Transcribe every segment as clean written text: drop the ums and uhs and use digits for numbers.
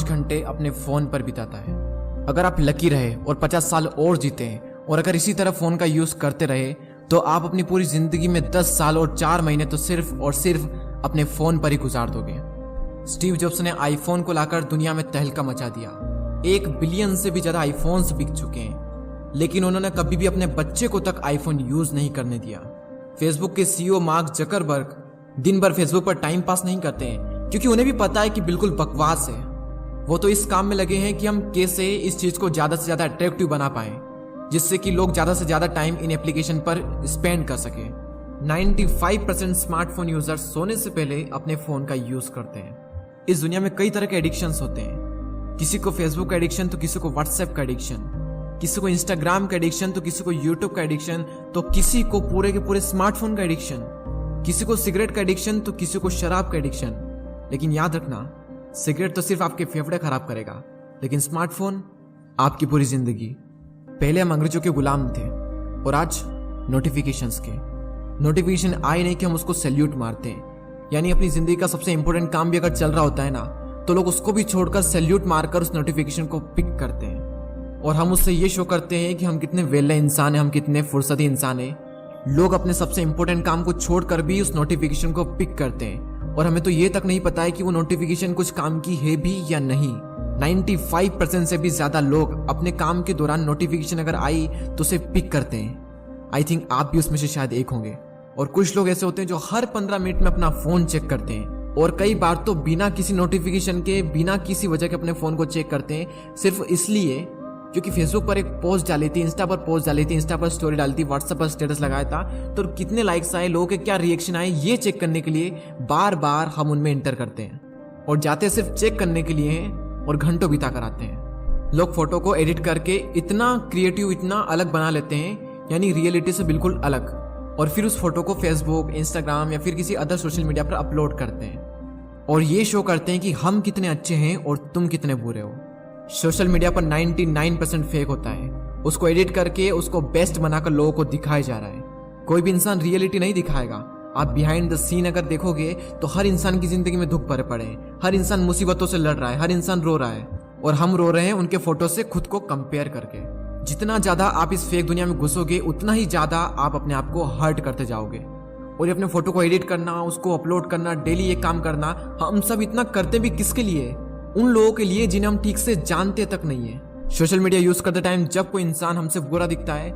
घंटे अपने फोन पर बिताता है। अगर आप लकी रहे और 50 साल और जीते हैं और अगर इसी तरह फोन का यूज करते रहे तो आप अपनी पूरी जिंदगी में 10 साल और 4 महीने तो सिर्फ और सिर्फ अपने फोन पर ही गुजार दोगे। स्टीव जॉब्स ने आईफोन को लाकर दुनिया में तहलका मचा दिया। 1 बिलियन से भी ज्यादा आईफोन्स बिक चुके हैं, लेकिन उन्होंने कभी भी अपने बच्चे को तक आईफोन यूज नहीं करने दिया। फेसबुक के सीईओ मार्क जकरबर्ग दिन भर फेसबुक पर टाइम पास नहीं करते हैं, क्योंकि उन्हें भी पता है कि बिल्कुल बकवास है। वो तो इस काम में लगे हैं कि हम कैसे इस चीज को ज्यादा से ज्यादा अट्रैक्टिव बना पाए, जिससे कि लोग ज्यादा से ज्यादा टाइम इन एप्लीकेशन पर स्पेंड कर सके। 95% स्मार्टफोन यूजर्स सोने से पहले अपने फोन का यूज करते हैं। इस दुनिया में कई तरह के एडिक्शंस होते हैं। किसी को फेसबुक का एडिक्शन तो किसी को व्हाट्सएप का एडिक्शन, किसी को इंस्टाग्राम का एडिक्शन तो किसी को यूट्यूब का एडिक्शन, तो किसी को पूरे के पूरे स्मार्टफोन का एडिक्शन, किसी को सिगरेट का एडिक्शन तो किसी को शराब का एडिक्शन। लेकिन याद रखना, सिगरेट तो सिर्फ आपके फेफड़े खराब करेगा, लेकिन स्मार्टफोन आपकी पूरी जिंदगी। पहले हम अंग्रेजों के गुलाम थे और आज नोटिफिकेशंस के। नोटिफिकेशन आए नहीं कि हम उसको सैल्यूट मारते हैं। यानी अपनी जिंदगी का सबसे इंपॉर्टेंट काम भी अगर चल रहा होता है ना, तो लोग उसको भी छोड़कर सैल्यूट मारकर उस नोटिफिकेशन को पिक करते हैं और हम उससे ये शो करते हैं कि हम कितने वेले इंसान हैं, हम कितने फुर्सती इंसान हैं। लोग अपने सबसे इंपॉर्टेंट काम को छोड़कर भी उस नोटिफिकेशन को पिक करते हैं और हमें तो ये तक नहीं पता है कि वो नोटिफिकेशन कुछ काम की है भी या नहीं। 95% से भी ज्यादा लोग अपने काम के दौरान नोटिफिकेशन अगर आई तो उसे पिक करते हैं। आई थिंक आप भी उसमें से शायद एक होंगे। और कुछ लोग ऐसे होते हैं जो हर 15 मिनट में अपना फोन चेक करते हैं और कई बार तो बिना किसी नोटिफिकेशन के, बिना किसी वजह के अपने फोन को चेक करते हैं, सिर्फ इसलिए क्योंकि फेसबुक पर एक पोस्ट डाली थी, इंस्टा पर पोस्ट डाली थी, इंस्टा पर स्टोरी डाली थी, व्हाट्सएप पर स्टेटस लगाया था, तो कितने लाइक्स आए, लोगों के क्या रिएक्शन आए, ये चेक करने के लिए बार बार हम उनमें एंटर करते हैं और जाते सिर्फ चेक करने के लिए हैं और घंटों बिता कर आते हैं। लोग फोटो को एडिट करके इतना क्रिएटिव, इतना अलग बना लेते हैं, यानी रियलिटी से बिल्कुल अलग, और फिर उस फोटो को फेसबुक, इंस्टाग्राम या फिर किसी अदर सोशल मीडिया पर अपलोड करते हैं और ये शो करते हैं कि हम कितने अच्छे हैं और तुम कितने बुरे हो। सोशल मीडिया पर 99% फेक होता है। उसको एडिट करके उसको बेस्ट बनाकर लोगों को दिखाया जा रहा है। कोई भी इंसान रियलिटी नहीं दिखाएगा। आप बिहाइंड द सीन अगर देखोगे तो हर इंसान की जिंदगी में दुख भरे पड़े हैं, हर इंसान मुसीबतों से लड़ रहा है, हर इंसान रो रहा है और हम रो रहे हैं उनके फोटो से खुद को कंपेयर करके। जितना ज्यादा आप इस फेक दुनिया में घुसोगे उतना ही ज्यादा आप अपने आप को हर्ट करते जाओगे। और अपने फोटो को एडिट करना, उसको अपलोड करना, डेली ये काम करना, हम सब इतना करते भी किसके लिए? उन लोगों के लिए जिन्हें हम ठीक से जानते तक नहीं है। सोशल मीडिया यूज करते टाइम जब कोई इंसान हमसे बुरा दिखता है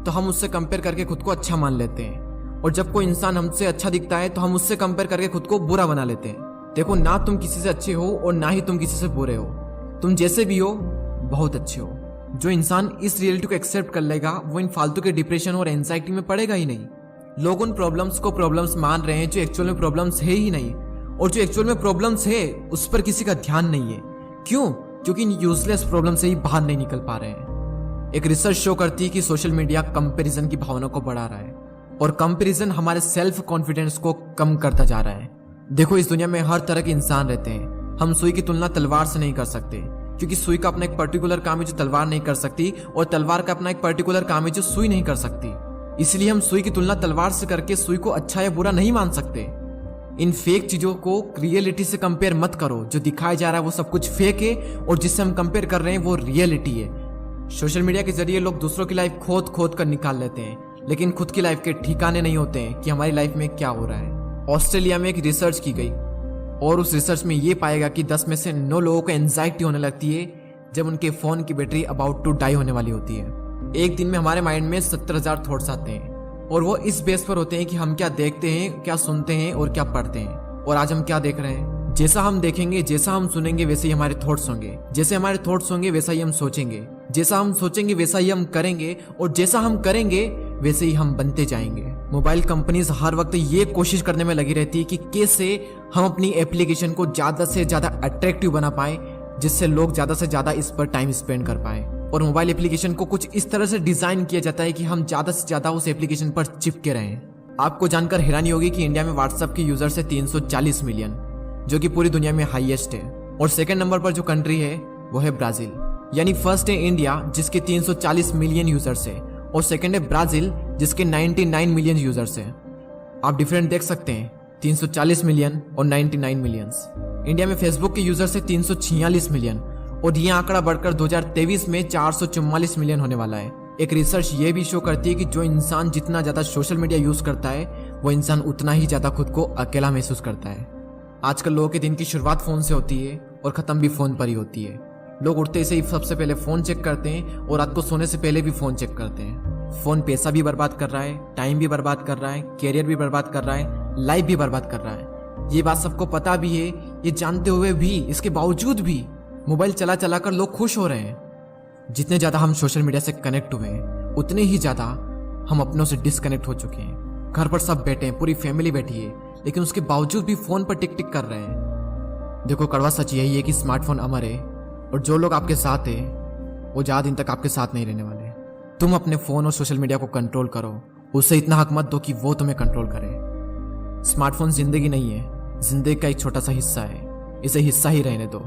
तो हम उससे कंपेयर करके खुद को अच्छा मान लेते हैं, और जब कोई इंसान हमसे अच्छा दिखता है तो हम उससे कंपेयर करके खुद को बुरा बना लेते हैं। देखो, ना तुम किसी से अच्छे हो और ना ही तुम किसी से बुरे हो। तुम जैसे भी हो बहुत अच्छे हो। जो इंसान इस रियलिटी को एक्सेप्ट कर लेगा वो इन फालतू के डिप्रेशन और एंजाइटी में पड़ेगा ही नहीं। लोग उन प्रॉब्लम्स को प्रॉब्लम्स मान रहे हैं जो एक्चुअल में प्रॉब्लम्स है ही नहीं, और जो एक्चुअल में प्रॉब्लम्स है उस पर किसी का ध्यान नहीं है। क्यों? क्योंकि इन यूजलेस प्रॉब्लम से ही बाहर नहीं निकल पा रहे हैं। एक रिसर्च शो करती है कि सोशल मीडिया कंपैरिजन की भावना को बढ़ा रहा है और कंपैरिजन हमारे सेल्फ कॉन्फिडेंस को कम करता जा रहा है। देखो, इस दुनिया में हर तरह के इंसान रहते हैं। हम सुई की तुलना तलवार से नहीं कर सकते, क्योंकि सुई का अपना एक पर्टिकुलर काम है जो तलवार नहीं कर सकती, और तलवार का अपना एक पर्टिकुलर काम है जो सुई नहीं कर सकती। इसलिए हम सुई की तुलना तलवार से करके सुई को अच्छा या बुरा नहीं मान सकते। इन फेक चीजों को रियलिटी से कंपेयर मत करो। जो दिखाया जा रहा है वो सब कुछ फेक है और जिससे हम कंपेयर कर रहे हैं वो रियलिटी है। सोशल मीडिया के जरिए लोग दूसरों की लाइफ खोद खोद कर निकाल लेते हैं, लेकिन खुद की लाइफ के ठिकाने नहीं होते हैं कि हमारी लाइफ में क्या हो रहा है। ऑस्ट्रेलिया में एक रिसर्च की गई और उस रिसर्च में ये पाएगा कि 10 में से 9 लोगों को एंजाइटी होने लगती है जब उनके फोन की बैटरी अबाउट टू डाई होने वाली होती है। एक दिन में हमारे माइंड में 70,000 थॉट्स आते हैं और वो इस बेस पर होते हैं कि हम क्या देखते हैं, क्या सुनते हैं और क्या पढ़ते हैं। और आज हम क्या देख रहे हैं? जैसा हम देखेंगे, जैसा हम सुनेंगे, वैसे ही हमारे थॉट्स होंगे। जैसे हमारे थॉट्स होंगे वैसा ही हम सोचेंगे, जैसा हम सोचेंगे वैसा ही हम करेंगे, और जैसा हम करेंगे वैसे ही हम बनते जाएंगे। मोबाइल कंपनीज हर वक्त ये कोशिश करने में लगी रहती है कि कैसे हम अपनी एप्लीकेशन को ज्यादा से ज्यादा अट्रैक्टिव बना पाए, जिससे लोग ज्यादा से ज्यादा इस पर टाइम स्पेंड कर पाए। और मोबाइल एप्लीकेशन को कुछ इस तरह से डिजाइन किया जाता है कि हम ज्यादा से ज्यादा उस एप्लीकेशन पर चिपके रहें। आपको जानकर हैरानी होगी कि इंडिया में व्हाट्सएप के यूजर्स है 340 मिलियन, जो कि पूरी दुनिया में हाईएस्ट है। और सेकंड नंबर पर जो कंट्री है वो है ब्राजील। यानी फर्स्ट है इंडिया जिसके 340 मिलियन यूजर्स है, और सेकंड है ब्राजील जिसके 99 मिलियन यूजर्स है। आप डिफरेंट देख सकते हैं 340 मिलियन और 99 मिलियंस। इंडिया में फेसबुक के यूजर्स है 346 मिलियन और ये आंकड़ा बढ़कर 2023 में 444 मिलियन होने वाला है। एक रिसर्च ये भी शो करती है कि जो इंसान जितना ज्यादा सोशल मीडिया यूज करता है वो इंसान उतना ही ज्यादा खुद को अकेला महसूस करता है। आजकल लोगों के दिन की शुरुआत फोन से होती है और खत्म भी फोन पर ही होती है। लोग उठते से ही सबसे पहले फोन चेक करते हैं और रात को सोने से पहले भी फोन चेक करते हैं। फोन पैसा भी बर्बाद कर रहा है, टाइम भी बर्बाद कर रहा है, कैरियर भी बर्बाद कर रहा है, लाइफ भी बर्बाद कर रहा है। ये बात सबको पता भी है। ये जानते हुए भी, इसके बावजूद भी मोबाइल चला चला कर लोग खुश हो रहे हैं। जितने ज्यादा हम सोशल मीडिया से कनेक्ट हुए हैं उतने ही ज्यादा हम अपनों से डिस्कनेक्ट हो चुके हैं। घर पर सब बैठे हैं, पूरी फैमिली बैठी है, लेकिन उसके बावजूद भी फोन पर टिक टिक कर रहे हैं। देखो, कड़वा सच यही है कि स्मार्टफोन अमर है और जो लोग आपके साथ है वो ज्यादा दिन तक आपके साथ नहीं रहने वाले। तुम अपने फोन और सोशल मीडिया को कंट्रोल करो, उससे इतना हक मत दो कि वो तुम्हें कंट्रोल करे। स्मार्टफोन जिंदगी नहीं है, जिंदगी का एक छोटा सा हिस्सा है, इसे हिस्सा ही रहने दो।